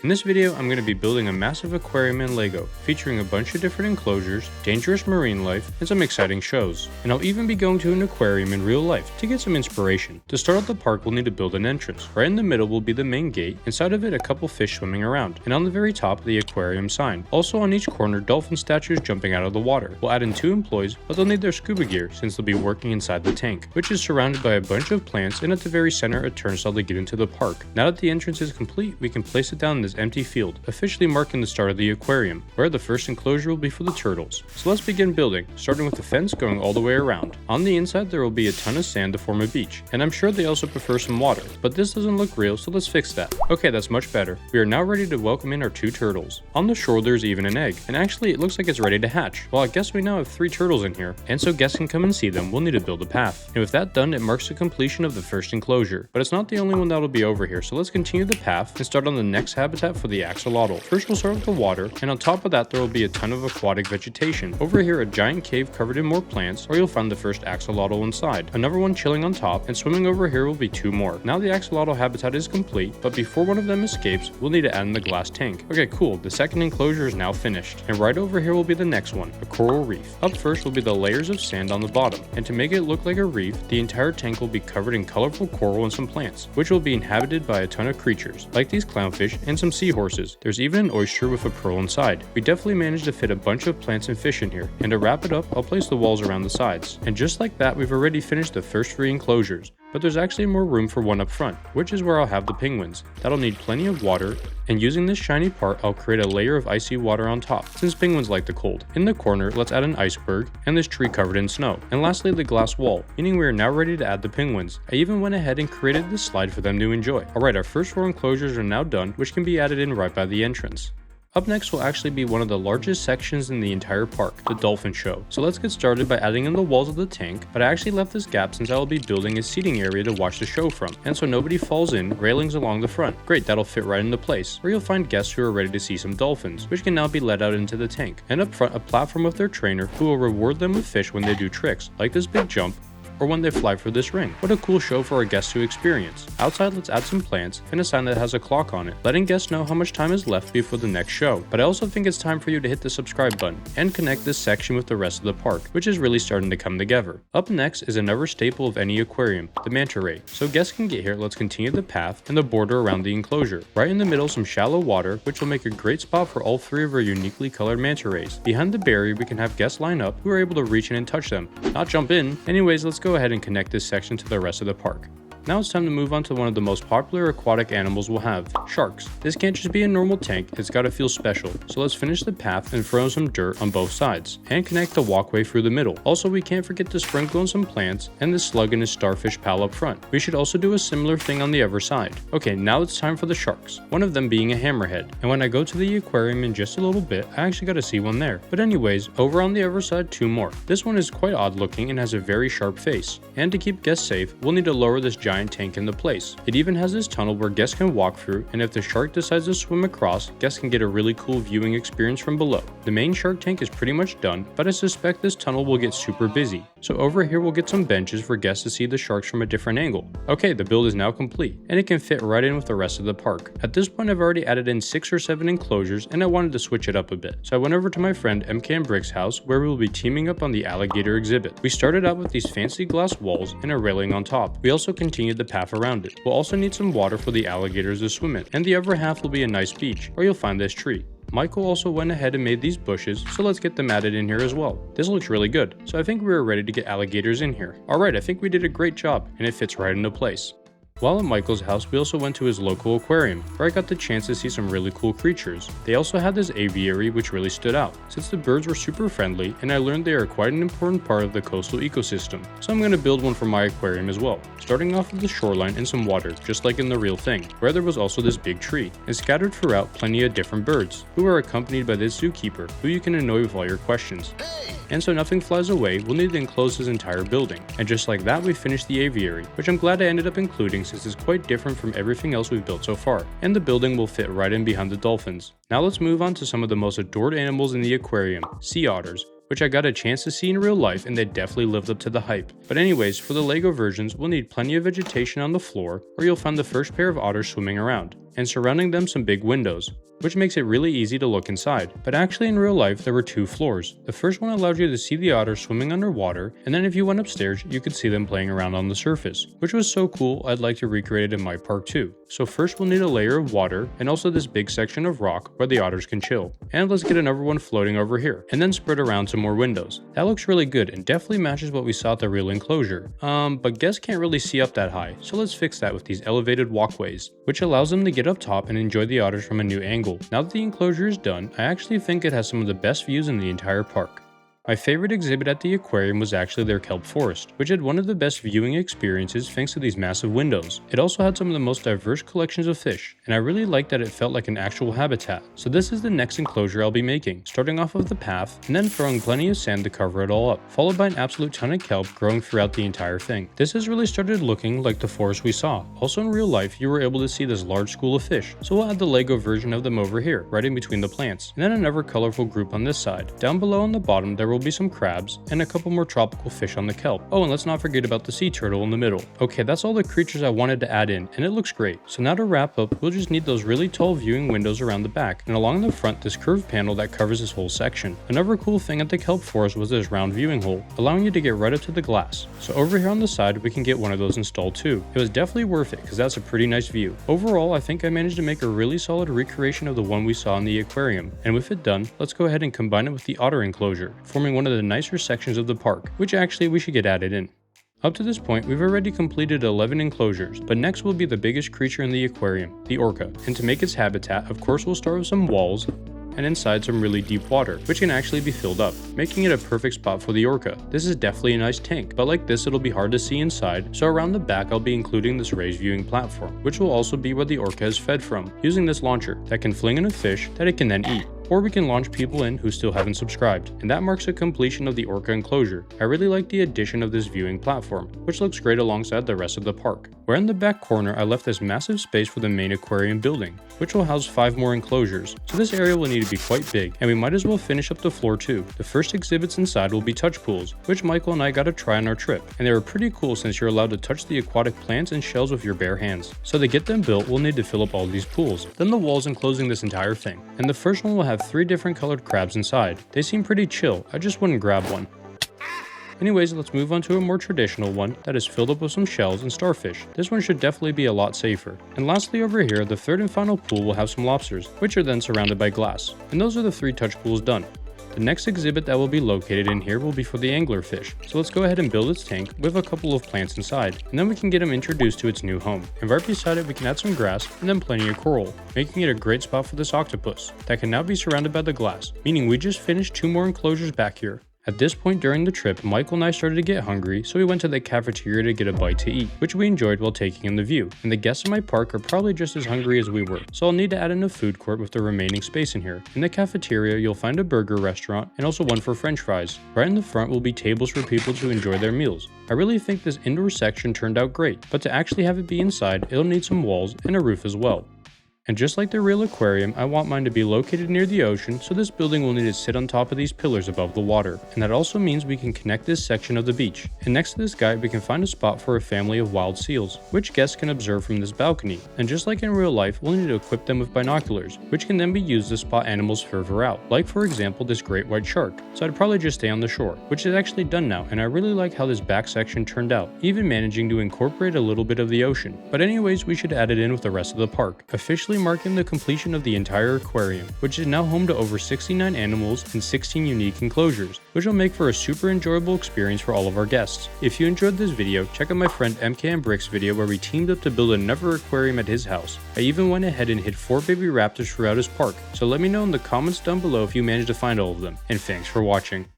In this video, I'm going to be building a massive aquarium in Lego, featuring a bunch of different enclosures, dangerous marine life, and some exciting shows. And I'll even be going to an aquarium in real life to get some inspiration. To start out the park, we'll need to build an entrance. Right in the middle will be the main gate, inside of it a couple fish swimming around, and on the very top the aquarium sign. Also on each corner, dolphin statues jumping out of the water. We'll add in 2 employees, but they'll need their scuba gear since they'll be working inside the tank, which is surrounded by a bunch of plants, and at the very center a turnstile to get into the park. Now that the entrance is complete, we can place it down in this empty field, officially marking the start of the aquarium, where the first enclosure will be for the turtles. So let's begin building, starting with the fence going all the way around. On the inside there will be a ton of sand to form a beach, and I'm sure they also prefer some water, but this doesn't look real, so let's fix that. Okay, that's much better. We are now ready to welcome in our 2 turtles. On the shore there's even an egg, and actually it looks like it's ready to hatch. Well, I guess we now have 3 turtles in here, and so guests can come and see them, we'll need to build a path. And with that done, it marks the completion of the first enclosure. But it's not the only one that'll be over here, so let's continue the path and start on the next habitat for the axolotl. First we'll start with the water, and on top of that there will be a ton of aquatic vegetation. Over here a giant cave covered in more plants, or you'll find the first axolotl inside. Another one chilling on top, and swimming over here will be 2 more. Now the axolotl habitat is complete, but before one of them escapes, we'll need to add in the glass tank. Okay, cool, the second enclosure is now finished, and right over here will be the next one, a coral reef. Up first will be the layers of sand on the bottom, and to make it look like a reef, the entire tank will be covered in colorful coral and some plants, which will be inhabited by a ton of creatures, like these clownfish and some seahorses. There's even an oyster with a pearl inside. We definitely managed to fit a bunch of plants and fish in here, and to wrap it up, I'll place the walls around the sides. And just like that, we've already finished the first 3 enclosures. But there's actually more room for one up front, which is where I'll have the penguins. That'll need plenty of water, and using this shiny part, I'll create a layer of icy water on top, since penguins like the cold. In the corner, let's add an iceberg, and this tree covered in snow. And lastly, the glass wall, meaning we are now ready to add the penguins. I even went ahead and created this slide for them to enjoy. Alright, our first 4 enclosures are now done, which can be added in right by the entrance. Up next will actually be one of the largest sections in the entire park, the dolphin show. So let's get started by adding in the walls of the tank, but I actually left this gap since I will be building a seating area to watch the show from, and so nobody falls in, railings along the front. Great, that'll fit right into place, where you'll find guests who are ready to see some dolphins, which can now be let out into the tank. And up front, a platform with their trainer who will reward them with fish when they do tricks, like this big jump, or when they fly for this ring. What a cool show for our guests to experience. Outside, let's add some plants and a sign that has a clock on it, letting guests know how much time is left before the next show. But I also think it's time for you to hit the subscribe button and connect this section with the rest of the park, which is really starting to come together. Up next is another staple of any aquarium, the manta ray. So guests can get here, let's continue the path and the border around the enclosure. Right in the middle, some shallow water, which will make a great spot for all 3 of our uniquely colored manta rays. Behind the barrier, we can have guests line up who are able to reach in and touch them, not jump in. Anyways, let's go ahead and connect this section to the rest of the park. Now it's time to move on to one of the most popular aquatic animals we'll have, sharks. This can't just be a normal tank, it's gotta feel special. So let's finish the path and throw some dirt on both sides, and connect the walkway through the middle. Also, we can't forget to sprinkle in some plants, and the slug and his starfish pal up front. We should also do a similar thing on the other side. Okay, now it's time for the sharks, one of them being a hammerhead. And when I go to the aquarium in just a little bit, I actually gotta see one there. But anyways, over on the other side, 2 more. This one is quite odd looking and has a very sharp face. And to keep guests safe, we'll need to lower this giant tank into place. It even has this tunnel where guests can walk through, and if the shark decides to swim across, guests can get a really cool viewing experience from below. The main shark tank is pretty much done, but I suspect this tunnel will get super busy. So over here we'll get some benches for guests to see the sharks from a different angle. Okay, the build is now complete, and it can fit right in with the rest of the park. At this point I've already added in 6 or 7 enclosures, and I wanted to switch it up a bit. So I went over to my friend MKMBrick's house, where we will be teaming up on the alligator exhibit. We started out with these fancy glass walls and a railing on top. We also continued the path around it. We'll also need some water for the alligators to swim in, and the other half will be a nice beach, where you'll find this tree. Michael also went ahead and made these bushes, so let's get them added in here as well. This looks really good, so I think we are ready to get alligators in here. Alright, I think we did a great job, and it fits right into place. While at Michael's house, we also went to his local aquarium, where I got the chance to see some really cool creatures. They also had this aviary which really stood out, since the birds were super friendly, and I learned they are quite an important part of the coastal ecosystem. So I'm going to build one for my aquarium as well, starting off with the shoreline and some water, just like in the real thing, where there was also this big tree, and scattered throughout plenty of different birds, who are accompanied by this zookeeper, who you can annoy with all your questions. And so nothing flies away, we'll need to enclose his entire building. And just like that, we finished the aviary, which I'm glad I ended up including since it's quite different from everything else we've built so far. And the building will fit right in behind the dolphins. Now let's move on to some of the most adored animals in the aquarium, sea otters, which I got a chance to see in real life, and they definitely lived up to the hype. But anyways, for the Lego versions, we'll need plenty of vegetation on the floor, where you'll find the first pair of otters swimming around. and surrounding them some big windows, which makes it really easy to look inside. But actually in real life there were 2 floors. The first one allowed you to see the otters swimming underwater, and then if you went upstairs you could see them playing around on the surface, which was so cool I'd like to recreate it in my park too. So first we'll need a layer of water and also this big section of rock where the otters can chill. And let's get another one floating over here, and then spread around some more windows. That looks really good and definitely matches what we saw at the real enclosure. But guests can't really see up that high, so let's fix that with these elevated walkways, which allows them to get up top and enjoy the otters from a new angle. Now that the enclosure is done, I actually think it has some of the best views in the entire park. My favorite exhibit at the aquarium was actually their kelp forest, which had one of the best viewing experiences thanks to these massive windows. It also had some of the most diverse collections of fish, and I really liked that it felt like an actual habitat. So this is the next enclosure I'll be making, starting off of the path and then throwing plenty of sand to cover it all up, followed by an absolute ton of kelp growing throughout the entire thing. This has really started looking like the forest we saw. Also in real life, you were able to see this large school of fish, so we'll add the Lego version of them over here, right in between the plants, and then another colorful group on this side. Down below on the bottom there will be some crabs and a couple more tropical fish on the kelp. Oh, and let's not forget about the sea turtle in the middle. Okay, that's all the creatures I wanted to add in, and it looks great. So now to wrap up, we'll just need those really tall viewing windows around the back, and along the front this curved panel that covers this whole section. Another cool thing at the kelp forest was this round viewing hole, allowing you to get right up to the glass. So over here on the side we can get one of those installed too. It was definitely worth it because that's a pretty nice view. Overall, I think I managed to make a really solid recreation of the one we saw in the aquarium, and with it done, let's go ahead and combine it with the otter enclosure, forming one of the nicer sections of the park, which actually we should get added in. Up to this point, we've already completed 11 enclosures, but next will be the biggest creature in the aquarium, the orca. And to make its habitat, of course we'll start with some walls, and inside some really deep water, which can actually be filled up, making it a perfect spot for the orca. This is definitely a nice tank, but like this it'll be hard to see inside, so around the back I'll be including this raised viewing platform, which will also be where the orca is fed from, using this launcher that can fling in a fish that it can then eat. Or we can launch people in who still haven't subscribed, and that marks a completion of the orca enclosure. I really like the addition of this viewing platform, which looks great alongside the rest of the park. Where in the back corner I left this massive space for the main aquarium building, which will house 5 more enclosures, so this area will need to be quite big, and we might as well finish up the floor too. The first exhibits inside will be touch pools, which Michael and I got to try on our trip, and they were pretty cool since you're allowed to touch the aquatic plants and shells with your bare hands. So to get them built, we'll need to fill up all these pools, then the walls enclosing this entire thing, and the first one will have 3 different colored crabs inside. They seem pretty chill, I just wouldn't grab one. Anyways, let's move on to a more traditional one that is filled up with some shells and starfish. This one should definitely be a lot safer. And lastly over here, the third and final pool will have some lobsters, which are then surrounded by glass. And those are the 3 touch pools done. The next exhibit that will be located in here will be for the anglerfish, so let's go ahead and build its tank with a couple of plants inside, and then we can get them introduced to its new home. And right beside it we can add some grass and then plenty of coral, making it a great spot for this octopus that can now be surrounded by the glass, meaning we just finished 2 more enclosures back here. At this point during the trip, Michael and I started to get hungry, so we went to the cafeteria to get a bite to eat, which we enjoyed while taking in the view. And the guests in my park are probably just as hungry as we were, so I'll need to add in a food court with the remaining space in here. In the cafeteria, you'll find a burger restaurant and also one for french fries. Right in the front will be tables for people to enjoy their meals. I really think this indoor section turned out great, but to actually have it be inside, it'll need some walls and a roof as well. And just like the real aquarium, I want mine to be located near the ocean, so this building will need to sit on top of these pillars above the water. And that also means we can connect this section of the beach. And next to this guy, we can find a spot for a family of wild seals, which guests can observe from this balcony. And just like in real life, we'll need to equip them with binoculars, which can then be used to spot animals further out, like for example this great white shark. So I'd probably just stay on the shore, which is actually done now, and I really like how this back section turned out, even managing to incorporate a little bit of the ocean. But anyways, we should add it in with the rest of the park, officially marking the completion of the entire aquarium, which is now home to over 69 animals and 16 unique enclosures, which will make for a super enjoyable experience for all of our guests. If you enjoyed this video, check out my friend MKMBrick's video where we teamed up to build another aquarium at his house. I even went ahead and hid 4 baby raptors throughout his park, so let me know in the comments down below if you managed to find all of them, and thanks for watching.